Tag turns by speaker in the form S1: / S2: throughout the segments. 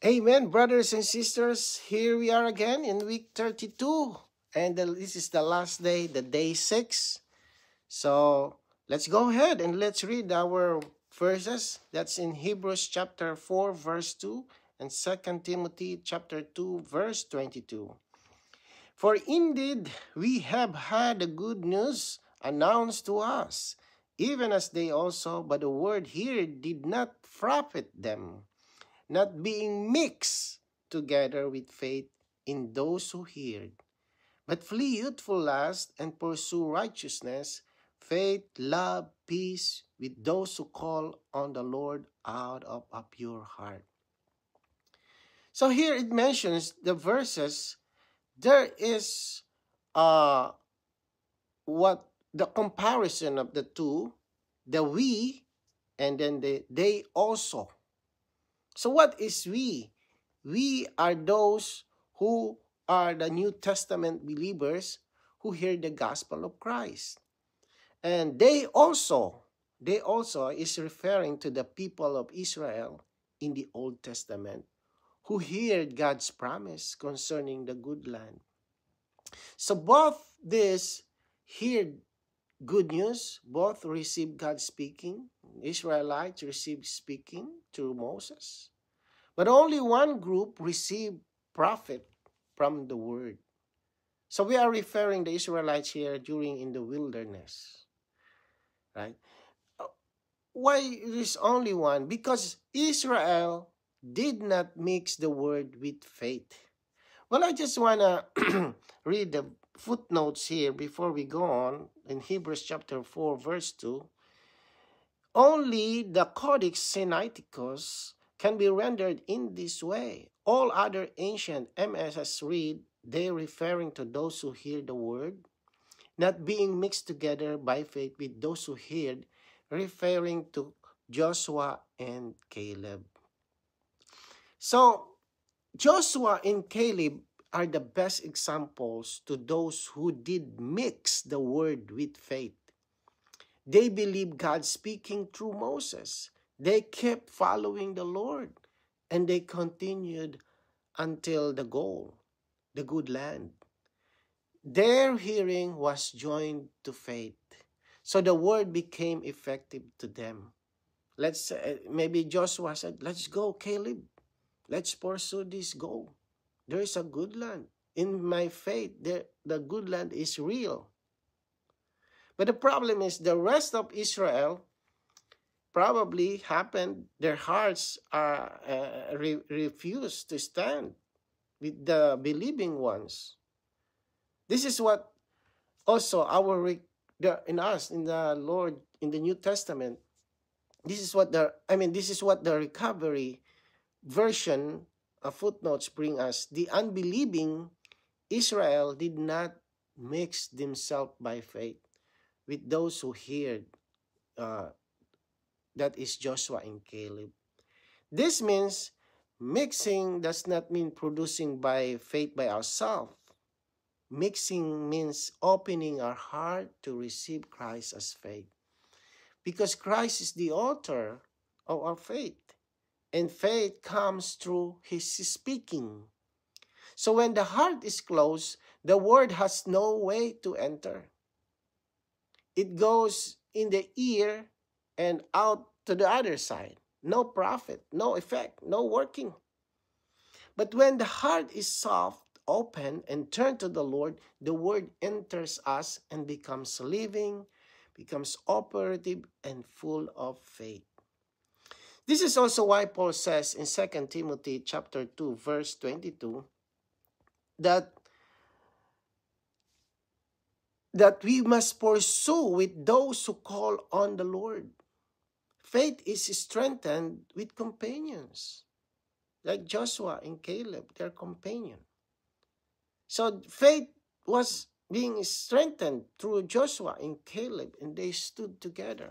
S1: Amen, brothers and sisters. Here we are again in week 32. And this is the last day, the day 6. So let's go ahead and let's read our verses. That's in Hebrews chapter 4, verse 2, and 2 Timothy chapter 2, verse 22. For indeed, we have had the good news announced to us, even as they also, but the word here did not profit them, not being mixed together with faith in those who hear. But flee youthful lust and pursue righteousness, faith, love, peace with those who call on the Lord out of a pure heart. So here it mentions the verses. There is what the comparison of the two, the we, and then the they also. So what is we? We are those who are the New Testament believers who hear the gospel of Christ. And they also is referring to the people of Israel in the Old Testament who heard God's promise concerning the good land. So both this heard good news, both received God speaking. Israelites received speaking through Moses. But only one group received profit from the word. So we are referring the Israelites here during in the wilderness, right? Why is only one? Because Israel did not mix the word with faith. Well, I just want to read the footnotes here before we go on in Hebrews chapter 4, verse 2. Only the Codex Sinaiticus can be rendered in this way. All other ancient MSS read, they referring to those who hear the word, not being mixed together by faith with those who heard, referring to Joshua and Caleb. So, Joshua and Caleb are the best examples to those who did mix the word with faith. They believed God speaking through Moses. They kept following the Lord, and they continued until the goal, the good land. Their hearing was joined to faith. So the word became effective to them. Maybe Joshua said, let's go, Caleb. Let's pursue this goal. There is a good land. In my faith, the good land is real. But the problem is the rest of Israel probably happened, their hearts refuse to stand with the believing ones. This is what also in the Lord, in the New Testament, this is what the recovery version of footnotes bring us. The unbelieving Israel did not mix themselves by faith with those who heard, that is Joshua and Caleb. This means mixing does not mean producing by faith by ourselves. Mixing means opening our heart to receive Christ as faith. Because Christ is the author of our faith. And faith comes through his speaking. So when the heart is closed, the word has no way to enter. It goes in the ear and out to the other side. No profit, no effect, no working. But when the heart is soft, open, and turned to the Lord, the word enters us and becomes living, becomes operative, and full of faith. This is also why Paul says in 2 Timothy chapter 2, verse 22, that we must pursue with those who call on the Lord. Faith is strengthened with companions, like Joshua and Caleb, their companion. So faith was being strengthened through Joshua and Caleb, and they stood together.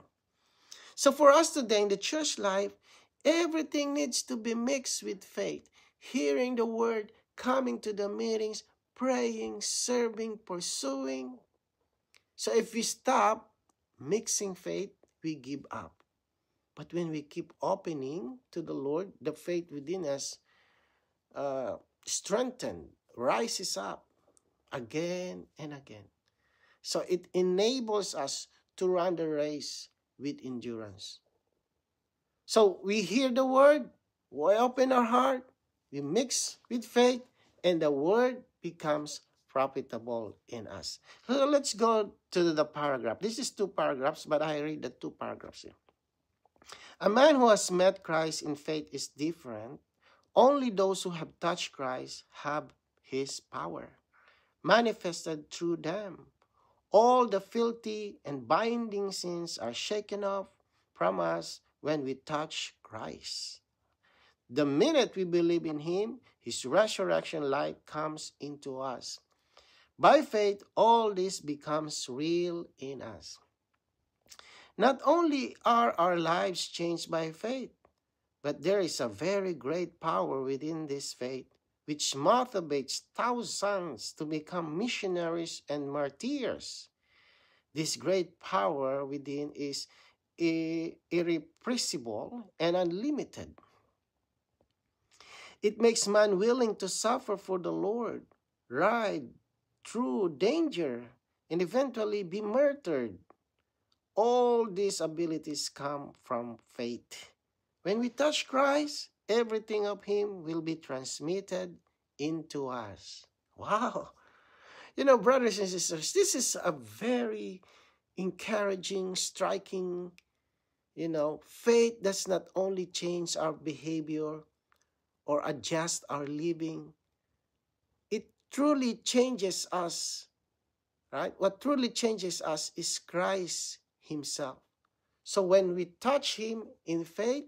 S1: So for us today in the church life, everything needs to be mixed with faith. Hearing the word, coming to the meetings, praying, serving, pursuing. So if we stop mixing faith, we give up. But when we keep opening to the Lord, the faith within us uh, strengthened, rises up again and again. So it enables us to run the race with endurance. So we hear the word, we open our heart, we mix with faith, and the word becomes profitable in us. So let's go to the paragraph. This is two paragraphs, but I read the two paragraphs here. A man who has met Christ in faith is different. Only those who have touched Christ have his power manifested through them. All the filthy and binding sins are shaken off from us when we touch Christ. The minute we believe in him, his resurrection life comes into us. By faith, all this becomes real in us. Not only are our lives changed by faith, but there is a very great power within this faith, which motivates thousands to become missionaries and martyrs. This great power within is irrepressible and unlimited. It makes man willing to suffer for the Lord, ride through danger, and eventually be martyred. All these abilities come from faith. When we touch Christ, everything of him will be transmitted into us. Wow! You know, brothers and sisters, this is a very encouraging, striking, faith does not only change our behavior or adjust our living. It truly changes us, right? What truly changes us is Christ himself. So when we touch him in faith,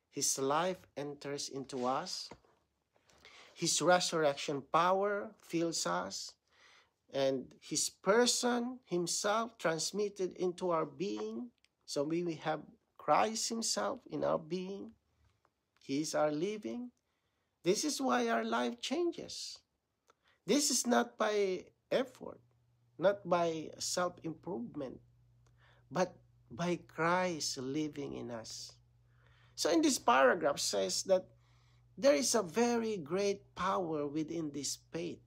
S1: his life enters into us. His resurrection power fills us. And his person himself transmitted into our being. So we have Christ himself in our being. He is our living. This is why our life changes. This is not by effort, not by self-improvement, but by Christ living in us. So in this paragraph says that there is a very great power within this faith.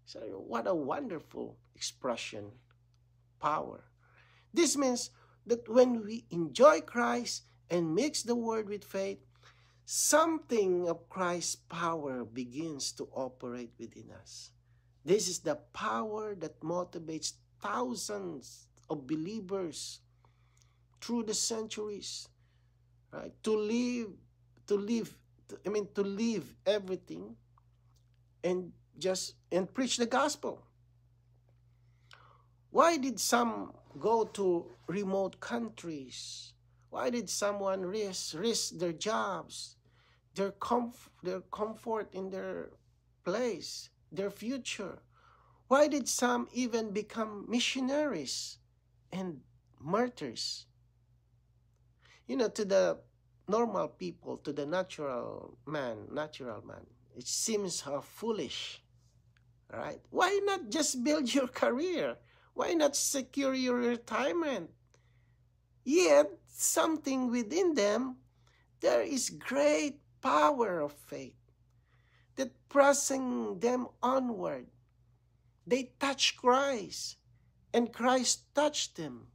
S1: So what a wonderful expression, power. This means that when we enjoy Christ and mix the word with faith, something of Christ's power begins to operate within us. This is the power that motivates thousands of believers through the centuries, right? To live everything and preach the gospel. Why did some go to remote countries? Why did someone risk their jobs, their comfort in their place, their future? Why did some even become missionaries and martyrs? To the normal people, to the natural man, it seems foolish, right? Why not just build your career? Why not secure your retirement? Yet, something within them, there is great power of faith that pressing them onward. They touch Christ, and Christ touched them.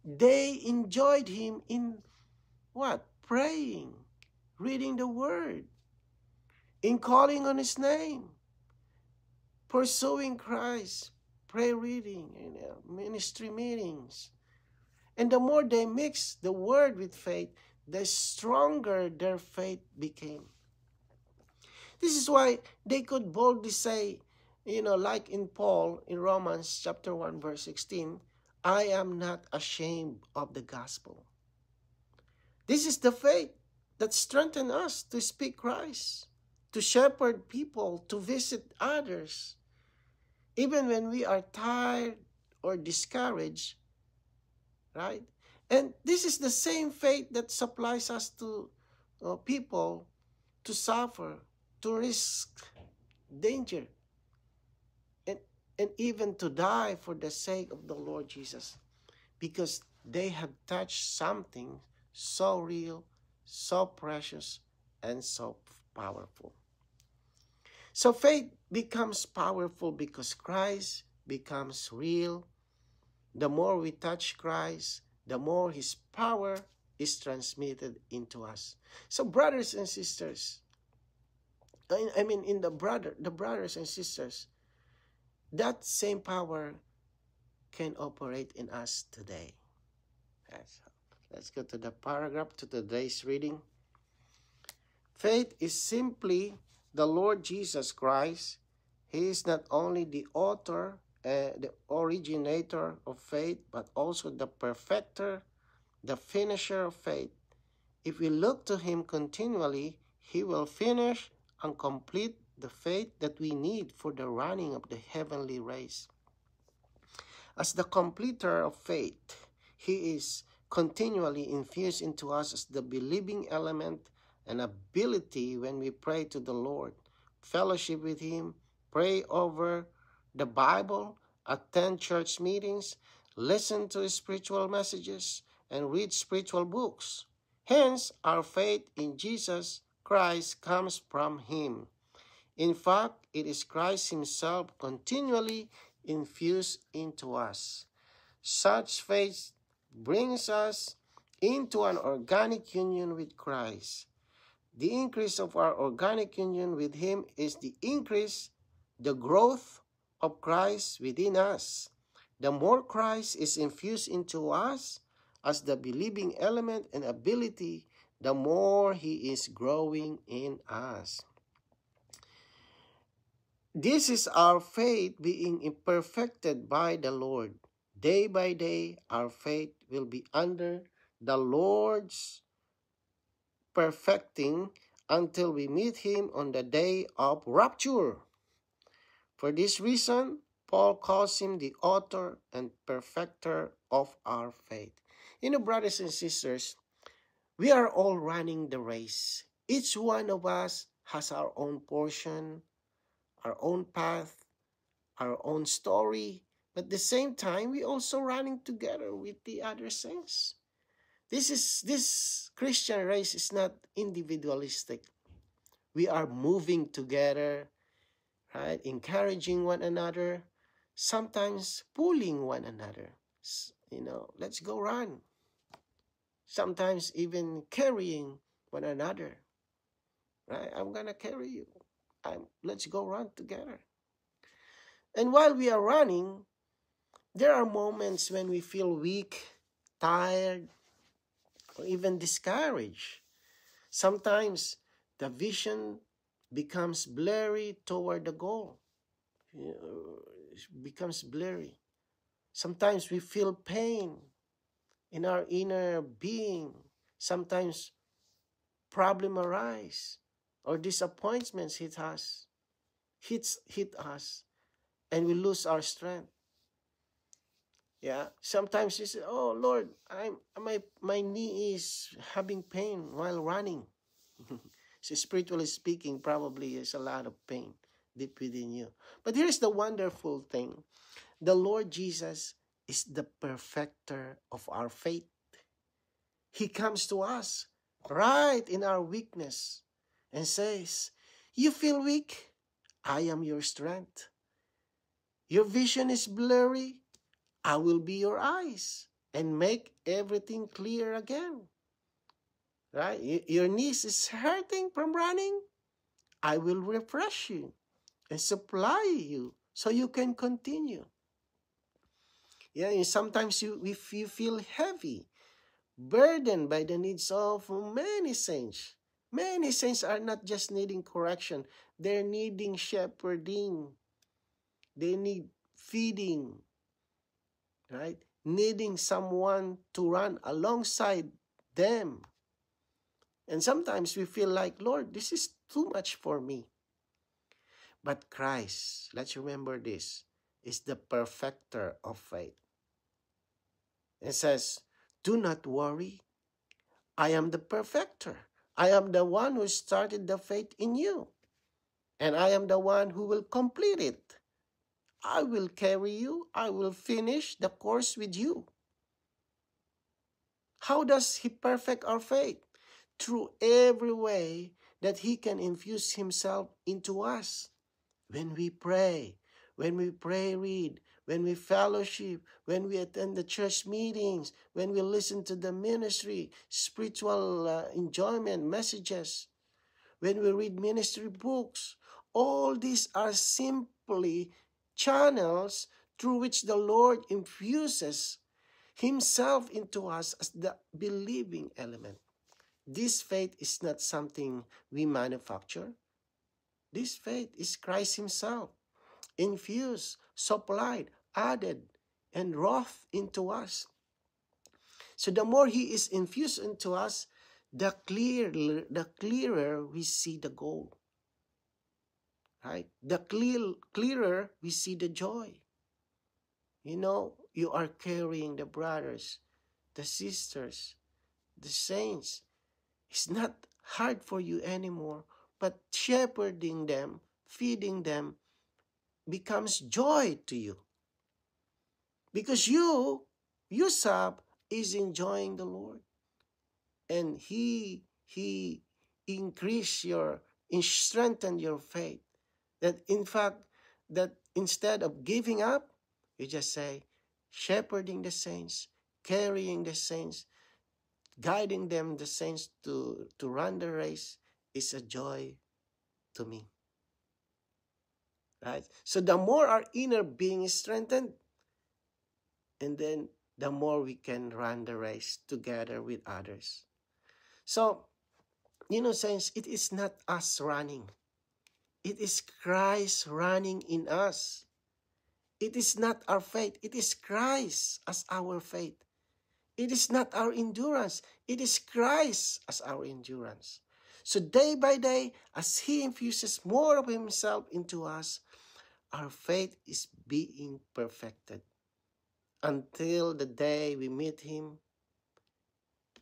S1: They enjoyed him in what? Praying, reading the word, in calling on his name, pursuing Christ, prayer reading, ministry meetings. And the more they mixed the word with faith, the stronger their faith became. This is why they could boldly say, like in Paul in Romans chapter 1 verse 16, I am not ashamed of the gospel. This is the faith that strengthens us to speak Christ, to shepherd people, to visit others. Even when we are tired or discouraged, right? And this is the same faith that supplies us to people to suffer, to risk danger, and even to die for the sake of the Lord Jesus, because they have touched something so real, so precious, and so powerful. So faith becomes powerful because Christ becomes real. The more we touch Christ, the more his power is transmitted into us. So brothers and sisters, in the brothers and sisters, that same power can operate in us today. Let's go to the paragraph to today's reading. Faith is simply the Lord Jesus Christ. He is not only the author, the originator of faith, but also the perfecter, the finisher of faith. If we look to him continually, he will finish and complete the faith that we need for the running of the heavenly race. As the completer of faith, he is continually infused into us as the believing element and ability when we pray to the Lord, fellowship with him, pray over the Bible, attend church meetings, listen to spiritual messages, and read spiritual books. Hence, our faith in Jesus Christ comes from him. In fact, it is Christ himself continually infused into us. Such faith brings us into an organic union with Christ. The increase of our organic union with him is the growth of Christ within us. The more Christ is infused into us as the believing element and ability, the more he is growing in us. This is our faith being perfected by the Lord. Day by day, our faith will be under the Lord's perfecting until we meet him on the day of rapture. For this reason, Paul calls him the author and perfecter of our faith. Brothers and sisters, we are all running the race. Each one of us has our own portion, our own path, our own story, but at the same time, we also running together with the other saints. This Christian race is not individualistic. We are moving together, right? Encouraging one another, sometimes pulling one another. Let's go run. Sometimes even carrying one another, right? I'm gonna carry you. Let's go run together. And while we are running, there are moments when we feel weak, tired, or even discouraged. Sometimes the vision becomes blurry toward the goal. It becomes blurry. Sometimes we feel pain in our inner being. Sometimes problems arise or disappointments hit us, and we lose our strength. Yeah, sometimes you say, "Oh Lord, my knee is having pain while running." So spiritually speaking, probably there's a lot of pain deep within you. But here's the wonderful thing: the Lord Jesus is the perfecter of our faith. He comes to us right in our weakness and says, "You feel weak? I am your strength. Your vision is blurry? I will be your eyes and make everything clear again." Right? Your knees is hurting from running? I will refresh you and supply you so you can continue. Yeah, and sometimes if you feel heavy, burdened by the needs of many saints. Many saints are not just needing correction, they're needing shepherding. They need feeding, right? Needing someone to run alongside them. And sometimes we feel like, "Lord, this is too much for me." But Christ, let's remember this, is the perfecter of faith. It says, "Do not worry. I am the perfecter. I am the one who started the faith in you. And I am the one who will complete it. I will carry you. I will finish the course with you." How does he perfect our faith? Through every way that He can infuse Himself into us. When we pray, read, when we fellowship, when we attend the church meetings, when we listen to the ministry, spiritual enjoyment messages, when we read ministry books, all these are simply channels through which the Lord infuses Himself into us as the believing element. This faith is not something we manufacture. This faith is Christ Himself, infused, supplied, added, and wrought into us. So the more He is infused into us, the clearer we see the goal. Right? The clearer we see the joy. You know, you are carrying the brothers, the sisters, the saints. It's not hard for you anymore, but shepherding them, feeding them, becomes joy to you. Because you, Yusab, is enjoying the Lord. And He strengthened your faith. That in fact, that instead of giving up, you just say, shepherding the saints, carrying the saints, guiding them, the saints, to run the race is a joy to me. Right? So the more our inner being is strengthened, and then the more we can run the race together with others. So, you know, saints, it is not us running. It is Christ running in us. It is not our faith. It is Christ as our faith. It is not our endurance. It is Christ as our endurance. So day by day, as He infuses more of Himself into us, our faith is being perfected until the day we meet Him.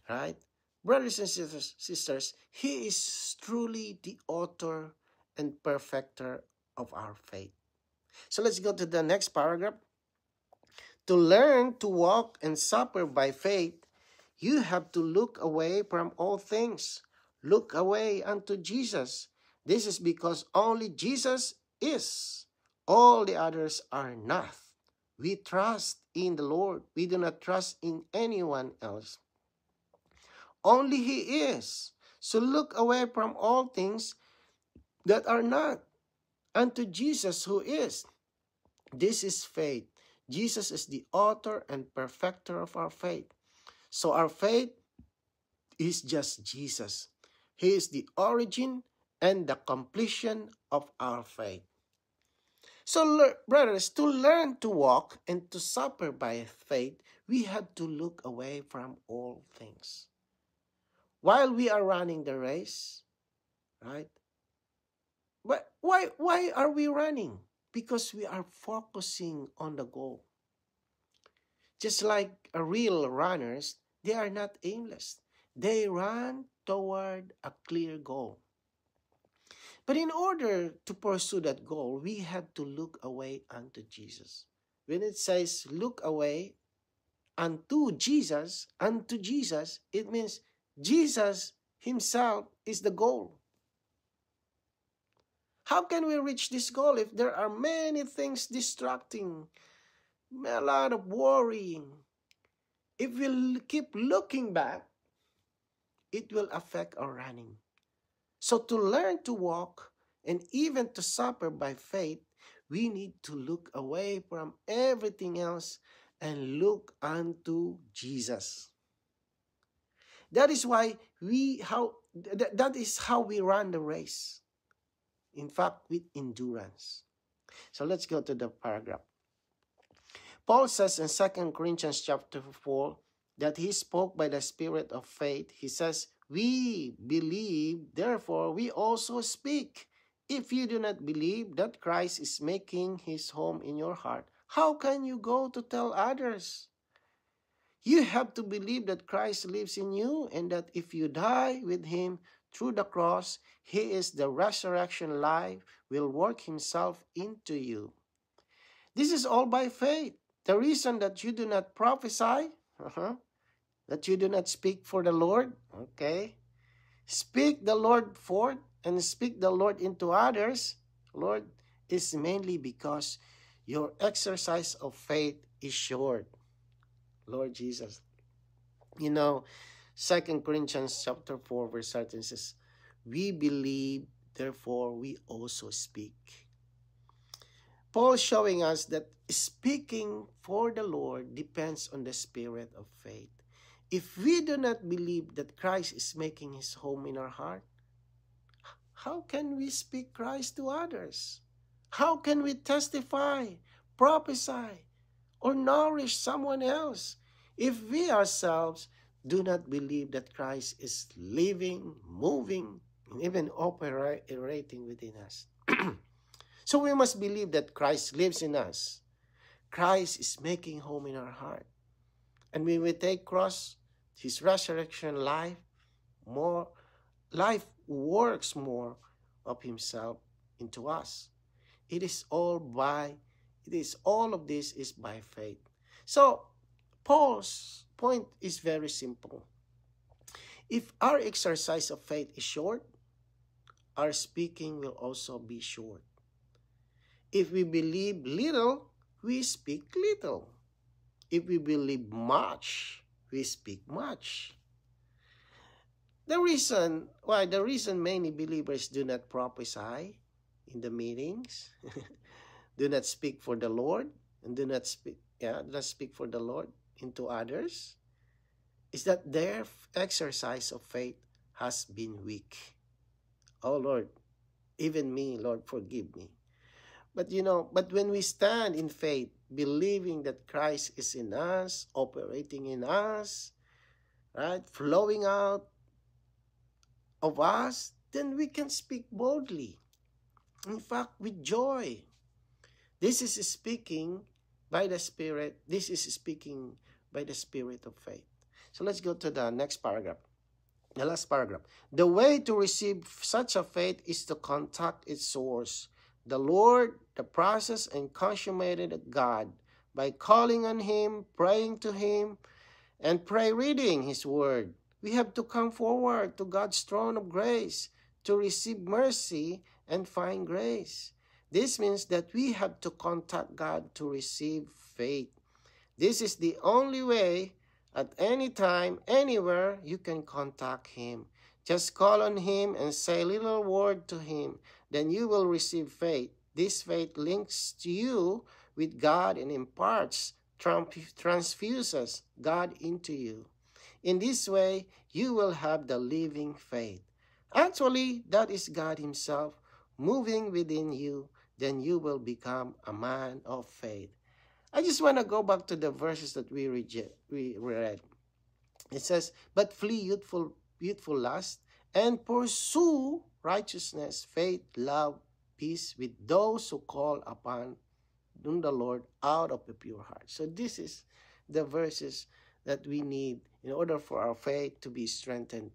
S1: Right? Brothers and sisters, He is truly the author and perfecter of our faith. So let's go to the next paragraph. To learn to walk and suffer by faith, you have to look away from all things. Look away unto Jesus. This is because only Jesus is. All the others are not. We trust in the Lord. We do not trust in anyone else. Only He is. So look away from all things that are not unto Jesus who is. This is faith. Jesus is the author and perfecter of our faith. So our faith is just Jesus. He is the origin and the completion of our faith. So, brothers, to learn to walk and to suffer by faith, we have to look away from all things. While we are running the race, right? But why are we running? Because we are focusing on the goal. Just like real runners, they are not aimless. They run toward a clear goal. But in order to pursue that goal, we have to look away unto Jesus. When it says look away unto Jesus, it means Jesus Himself is the goal. How can we reach this goal if there are many things distracting, a lot of worrying? If we keep looking back, it will affect our running. So to learn to walk and even to suffer by faith, we need to look away from everything else and look unto Jesus. That is why that is how we run the race. In fact, with endurance. So let's go to the paragraph. Paul says in 2 Corinthians chapter 4 that he spoke by the Spirit of faith. He says, we believe, therefore we also speak. If you do not believe that Christ is making His home in your heart, how can you go to tell others? You have to believe that Christ lives in you and that if you die with Him through the cross, He is the resurrection life, will work Himself into you. This is all by faith. The reason that you do not prophesy, that you do not speak for the Lord, okay, speak the Lord forth and speak the Lord into others, Lord, is mainly because your exercise of faith is short. Lord Jesus. You know, 2 Corinthians chapter 4, verse 13 says, we believe, therefore we also speak. Paul showing us that speaking for the Lord depends on the spirit of faith. If we do not believe that Christ is making his home in our heart, how can we speak Christ to others? How can we testify, prophesy, or nourish someone else if we ourselves do not believe that Christ is living, moving, and even operating within us? So we must believe that Christ lives in us. Christ is making home in our heart. And when we take cross, his resurrection life works more of himself into us. It is all of this is by faith. So Paul's point is very simple. If our exercise of faith is short, our speaking will also be short. If we believe little, we speak little. If we believe much, we speak much. The reason many believers do not prophesy in the meetings, do not speak for the Lord, and do not speak for the Lord into others, is that their exercise of faith has been weak. Oh Lord, even me, Lord, forgive me. But when we stand in faith, believing that Christ is in us, operating in us, right, flowing out of us, then we can speak boldly. In fact, with joy. This is speaking by the Spirit. This is speaking by the Spirit of faith. So let's go to the next paragraph. The last paragraph. The way to receive such a faith is to contact its source, the Lord, the process and consummated God, by calling on him, praying to him, and reading his word. We have to come forward to God's throne of grace to receive mercy and find grace. This means that we have to contact God to receive faith. This is the only way at any time, anywhere, you can contact him. Just call on him and say a little word to him. Then you will receive faith. This faith links to you with God and imparts, transfuses God into you. In this way, you will have the living faith. Actually, that is God himself moving within you. Then you will become a man of faith. I just want to go back to the verses that we read. It says, but flee youthful lust and pursue righteousness, faith, love, peace with those who call upon the Lord out of a pure heart. So this is the verses that we need in order for our faith to be strengthened.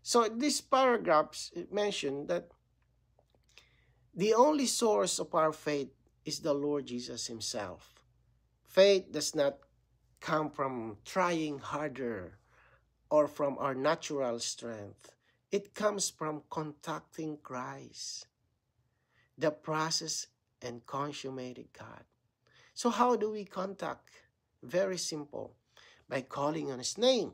S1: So these paragraphs mention that the only source of our faith is the Lord Jesus himself. Faith does not come from trying harder or from our natural strength. It comes from contacting Christ, the process and consummated God. So how do we contact? Very simple. By calling on his name,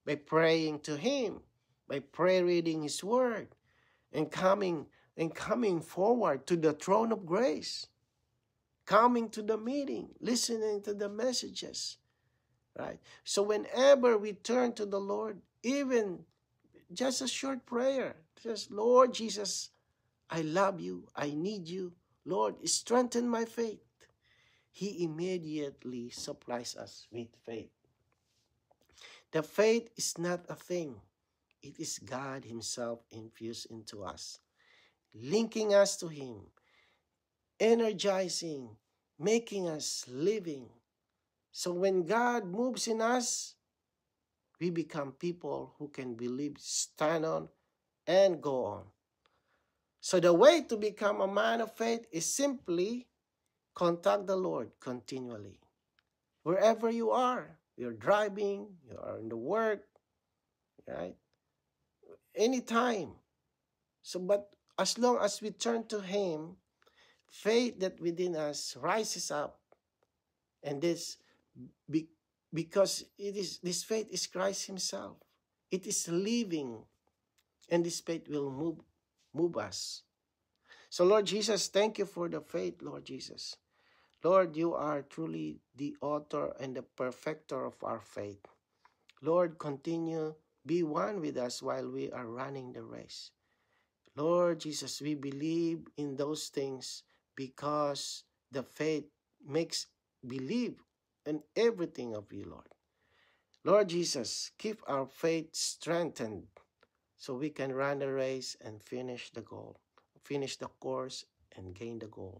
S1: by praying to him, by reading his word, and coming forward to the throne of grace, coming to the meeting, listening to the messages, right? So whenever we turn to the Lord, even just a short prayer, just, Lord Jesus, I love you, I need you, Lord, strengthen my faith. He immediately supplies us with faith. The faith is not a thing. It is God himself infused into us, linking us to him, energizing, making us living. So when God moves in us, we become people who can believe, stand on, and go on. So the way to become a man of faith is simply contact the Lord continually. Wherever you're driving, you are in the work, right? anytime. So, but as long as we turn to Him, faith that within us rises up, and be, because this faith is Christ Himself. It is living, and this faith will move us. So, Lord Jesus, thank you for the faith, Lord Jesus. Lord, you are truly the author and the perfecter of our faith. Lord, continue, be one with us while we are running the race. Lord Jesus, we believe in those things because the faith makes believe in everything of you, Lord. Lord Jesus, keep our faith strengthened so we can run the race and finish the goal, finish the course and gain the goal.